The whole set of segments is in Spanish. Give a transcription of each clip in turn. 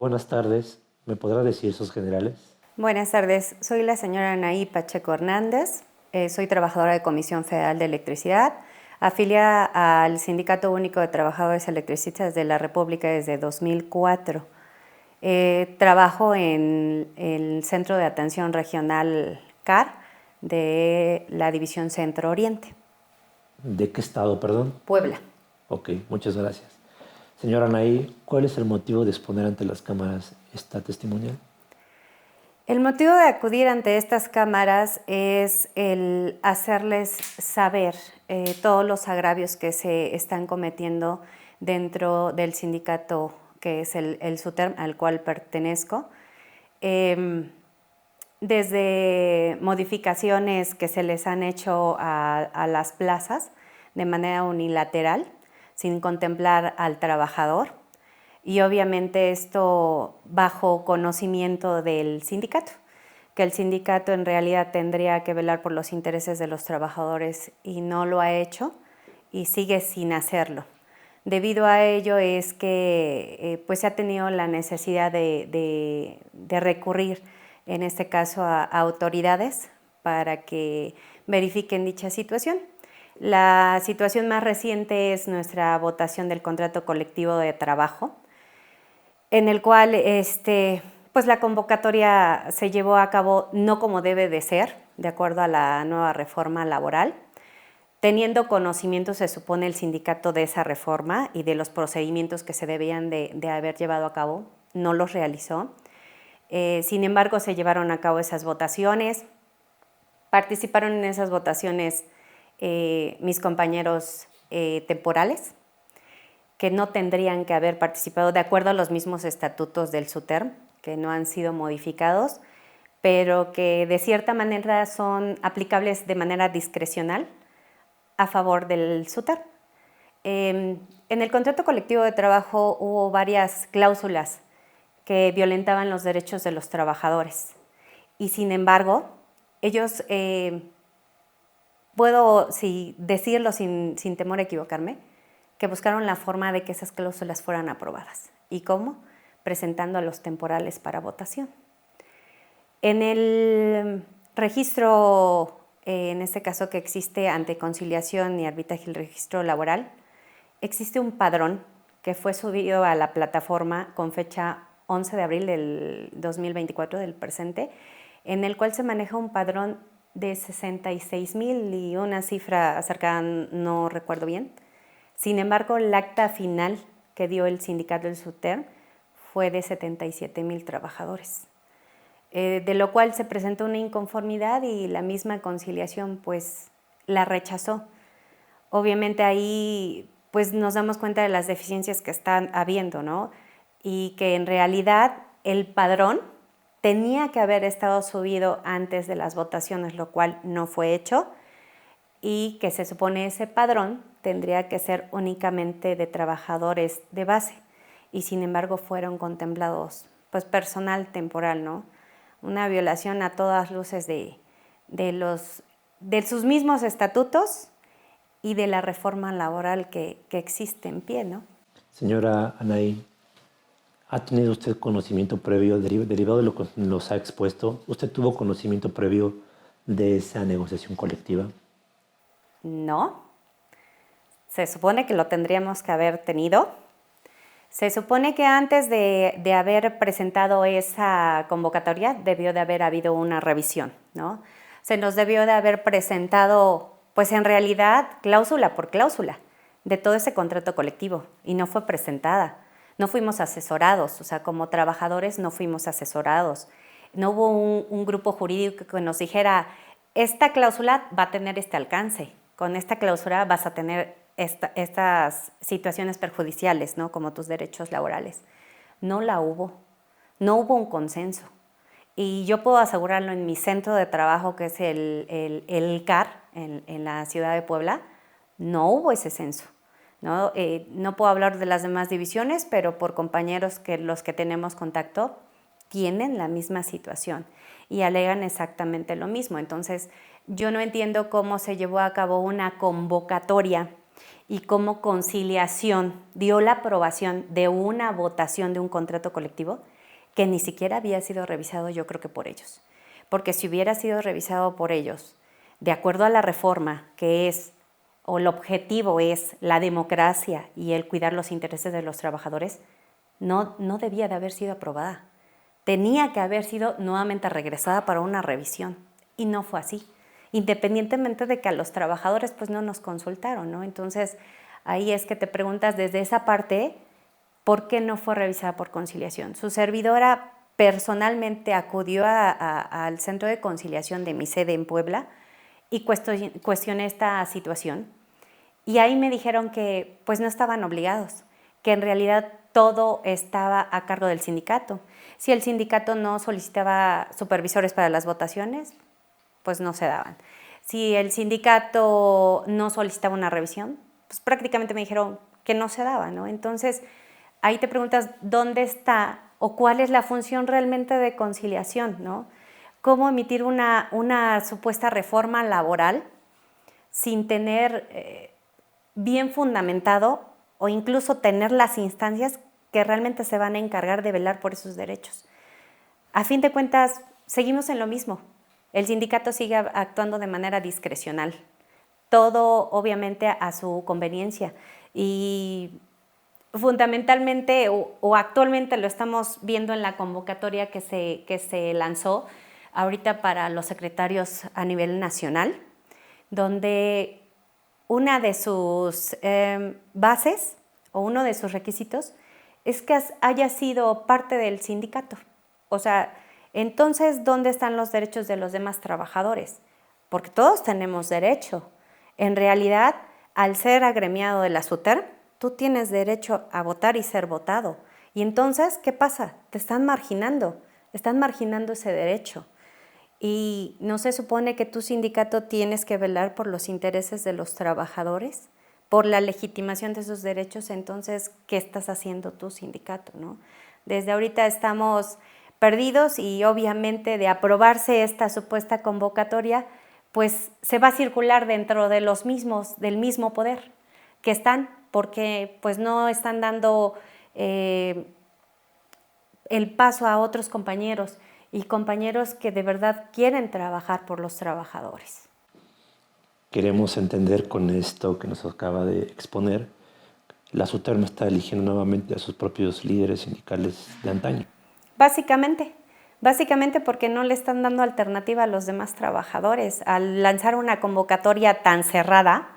buenas tardes. ¿Me podrá decir sus generales? Buenas tardes, soy la señora Anaí Pacheco Hernández, soy trabajadora de Comisión Federal de Electricidad, afiliada al Sindicato Único de Trabajadores Electricistas de la República desde 2004. Trabajo en el Centro de Atención Regional CAR de la División Centro Oriente. ¿De qué estado, perdón? Puebla. Ok, muchas gracias. Señora Anaí, ¿cuál es el motivo de exponer ante las cámaras esta testimonial? El motivo de acudir ante estas cámaras es el hacerles saber todos los agravios que se están cometiendo dentro del sindicato que es el SUTERM, al cual pertenezco. Desde modificaciones que se les han hecho a las plazas de manera unilateral, sin contemplar al trabajador, y obviamente esto bajo conocimiento del sindicato, que el sindicato en realidad tendría que velar por los intereses de los trabajadores y no lo ha hecho y sigue sin hacerlo. Debido a ello es que pues se ha tenido la necesidad de recurrir en este caso a autoridades para que verifiquen dicha situación. La situación más reciente es nuestra votación del contrato colectivo de trabajo, en el cual pues la convocatoria se llevó a cabo no como debe de ser, de acuerdo a la nueva reforma laboral. Teniendo conocimiento, se supone, el sindicato de esa reforma y de los procedimientos que se debían de haber llevado a cabo, no los realizó. Sin embargo, se llevaron a cabo esas votaciones. Participaron en esas votaciones mis compañeros temporales, que no tendrían que haber participado de acuerdo a los mismos estatutos del SUTERM, que no han sido modificados, pero que de cierta manera son aplicables de manera discrecional a favor del SUTERM. En el contrato colectivo de trabajo hubo varias cláusulas que violentaban los derechos de los trabajadores. Y sin embargo, ellos, puedo decirlo sin temor a equivocarme, que buscaron la forma de que esas cláusulas fueran aprobadas. ¿Y cómo? Presentando a los temporales para votación. En el registro, en este caso que existe ante conciliación y arbitraje el registro laboral, existe un padrón que fue subido a la plataforma con fecha 11 de abril del 2024 del presente, en el cual se maneja un padrón de 66,000 y una cifra cercana, no recuerdo bien. Sin embargo, el acta final que dio el sindicato del SUTERM fue de 77,000 trabajadores, de lo cual se presentó una inconformidad y la misma conciliación pues la rechazó. Obviamente ahí pues nos damos cuenta de las deficiencias que están habiendo, ¿no? Y que en realidad el padrón tenía que haber estado subido antes de las votaciones, lo cual no fue hecho, y que se supone ese padrón tendría que ser únicamente de trabajadores de base, y sin embargo fueron contemplados pues personal temporal, ¿no? Una violación a todas luces de sus mismos estatutos y de la reforma laboral que existe en pie, ¿no? Señora Anaí, ¿ha tenido usted conocimiento previo, derivado de lo que nos ha expuesto? ¿Usted tuvo conocimiento previo de esa negociación colectiva? No. Se supone que lo tendríamos que haber tenido. Se supone que antes de haber presentado esa convocatoria debió de haber habido una revisión, ¿no? Se nos debió de haber presentado, pues en realidad, cláusula por cláusula de todo ese contrato colectivo y no fue presentada. No fuimos asesorados, o sea, como trabajadores no fuimos asesorados. No hubo un grupo jurídico que nos dijera, esta cláusula va a tener este alcance, con esta cláusula vas a tener estas situaciones perjudiciales, ¿no? Como tus derechos laborales. No la hubo, no hubo un consenso. Y yo puedo asegurarlo en mi centro de trabajo, que es el CAR, en la ciudad de Puebla, no hubo ese censo, ¿no? No puedo hablar de las demás divisiones, pero por compañeros que los que tenemos contacto tienen la misma situación y alegan exactamente lo mismo. Entonces, yo no entiendo cómo se llevó a cabo una convocatoria y cómo conciliación dio la aprobación de una votación de un contrato colectivo que ni siquiera había sido revisado, yo creo que por ellos. Porque si hubiera sido revisado por ellos, de acuerdo a la reforma, que es, o el objetivo es la democracia y el cuidar los intereses de los trabajadores, no debía de haber sido aprobada. Tenía que haber sido nuevamente regresada para una revisión, y no fue así, independientemente de que a los trabajadores pues no nos consultaron, ¿no? Entonces, ahí es que te preguntas desde esa parte, ¿por qué no fue revisada por conciliación? Su servidora personalmente acudió al Centro de Conciliación de mi sede en Puebla y cuestioné esta situación. Y ahí me dijeron que pues no estaban obligados, que en realidad todo estaba a cargo del sindicato. Si el sindicato no solicitaba supervisores para las votaciones, pues no se daban. Si el sindicato no solicitaba una revisión, pues prácticamente me dijeron que no se daba, ¿no? Entonces, ahí te preguntas dónde está o cuál es la función realmente de conciliación, ¿no? ¿Cómo emitir una supuesta reforma laboral sin tener bien fundamentado o incluso tener las instancias que realmente se van a encargar de velar por esos derechos? A fin de cuentas, seguimos en lo mismo. El sindicato sigue actuando de manera discrecional. Todo, obviamente, a su conveniencia. Y fundamentalmente o actualmente lo estamos viendo en la convocatoria que se lanzó ahorita para los secretarios a nivel nacional, donde una de sus bases o uno de sus requisitos es que haya sido parte del sindicato. O sea, entonces, ¿dónde están los derechos de los demás trabajadores? Porque todos tenemos derecho. En realidad, al ser agremiado de la SUTER, tú tienes derecho a votar y ser votado. Y entonces, ¿qué pasa? Te están marginando ese derecho. ¿Y no se supone que tu sindicato tienes que velar por los intereses de los trabajadores? Por la legitimación de esos derechos, entonces, ¿qué estás haciendo tu sindicato, no? Desde ahorita estamos perdidos y obviamente de aprobarse esta supuesta convocatoria, pues se va a circular dentro de los mismos, del mismo poder que están, porque pues no están dando el paso a otros compañeros y compañeros que de verdad quieren trabajar por los trabajadores. Queremos entender con esto que nos acaba de exponer, la SUTER está eligiendo nuevamente a sus propios líderes sindicales de antaño. Básicamente porque no le están dando alternativa a los demás trabajadores. Al lanzar una convocatoria tan cerrada,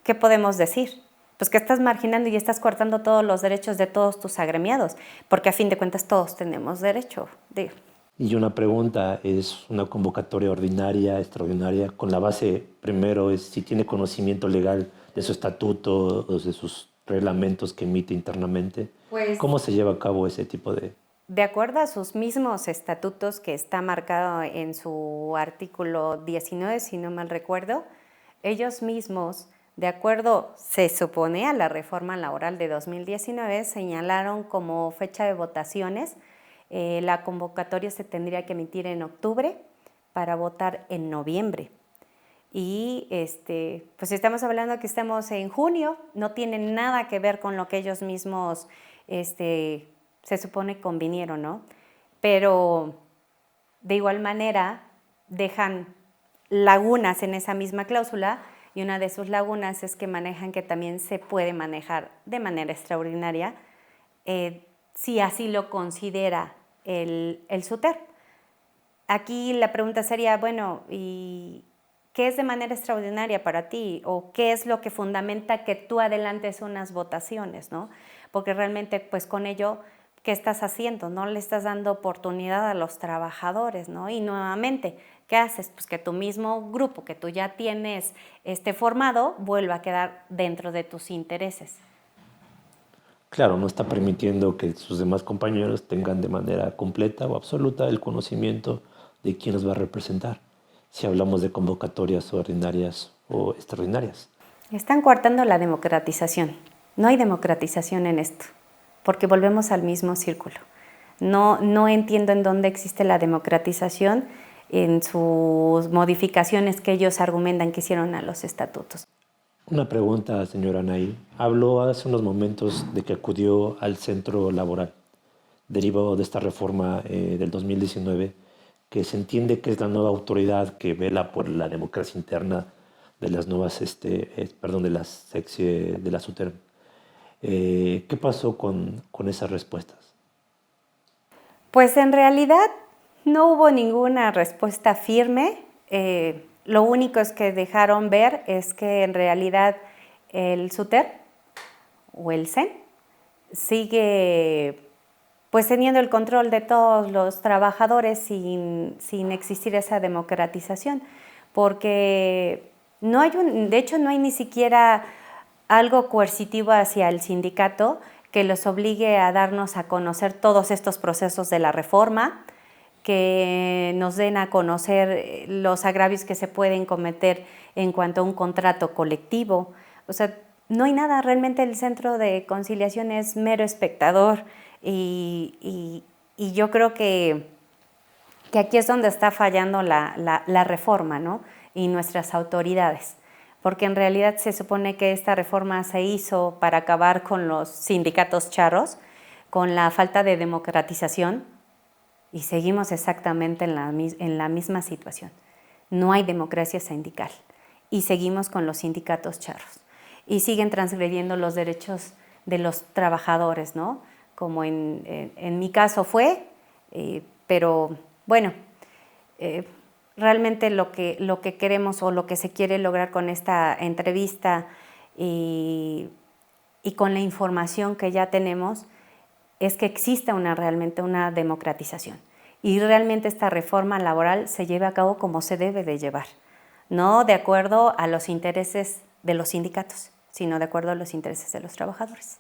¿qué podemos decir? Pues que estás marginando y estás cortando todos los derechos de todos tus agremiados, porque a fin de cuentas todos tenemos derecho. Y una pregunta, ¿es una convocatoria ordinaria, extraordinaria? Con la base, primero, es si tiene conocimiento legal de su estatuto o de sus reglamentos que emite internamente. Pues, ¿cómo se lleva a cabo ese tipo de...? De acuerdo a sus mismos estatutos, que está marcado en su artículo 19, si no mal recuerdo, ellos mismos, de acuerdo, se supone, a la reforma laboral de 2019, señalaron como fecha de votaciones, la convocatoria se tendría que emitir en octubre para votar en noviembre. Y pues estamos hablando que estamos en junio, no tiene nada que ver con lo que ellos mismos se supone convinieron, ¿no? Pero de igual manera dejan lagunas en esa misma cláusula, y una de sus lagunas es que manejan que también se puede manejar de manera extraordinaria si así lo considera el SUTER. Aquí la pregunta sería, bueno, ¿y qué es de manera extraordinaria para ti? ¿O qué es lo que fundamenta que tú adelantes unas votaciones, ¿no? Porque realmente, pues con ello, ¿qué estás haciendo? No le estás dando oportunidad a los trabajadores, ¿no? Y nuevamente, ¿qué haces? Pues que tu mismo grupo que tú ya tienes formado vuelva a quedar dentro de tus intereses. Claro, no está permitiendo que sus demás compañeros tengan de manera completa o absoluta el conocimiento de quién los va a representar, si hablamos de convocatorias ordinarias o extraordinarias. Están coartando la democratización. No hay democratización en esto, porque volvemos al mismo círculo. No entiendo en dónde existe la democratización en sus modificaciones que ellos argumentan que hicieron a los estatutos. Una pregunta, señora Anaí. Habló hace unos momentos de que acudió al centro laboral. derivado de esta reforma del 2019, que se entiende que es la nueva autoridad que vela por la democracia interna de las nuevas, perdón, de la SUTERM. ¿Qué pasó con esas respuestas? Pues en realidad no hubo ninguna respuesta firme. Lo único es que dejaron ver es que en realidad el SUTER o el CEN sigue pues teniendo el control de todos los trabajadores sin existir esa democratización, porque de hecho no hay ni siquiera algo coercitivo hacia el sindicato que los obligue a darnos a conocer todos estos procesos de la reforma, que nos den a conocer los agravios que se pueden cometer en cuanto a un contrato colectivo. O sea, no hay nada, realmente el Centro de Conciliación es mero espectador y yo creo que aquí es donde está fallando la reforma, ¿no? Y nuestras autoridades, porque en realidad se supone que esta reforma se hizo para acabar con los sindicatos charros, con la falta de democratización, y seguimos exactamente en la misma situación. No hay democracia sindical y seguimos con los sindicatos charros y siguen transgrediendo los derechos de los trabajadores, ¿no? Como en mi caso fue, pero bueno, realmente lo que queremos o lo que se quiere lograr con esta entrevista y con la información que ya tenemos es que exista realmente una democratización y realmente esta reforma laboral se lleve a cabo como se debe de llevar, no de acuerdo a los intereses de los sindicatos, sino de acuerdo a los intereses de los trabajadores.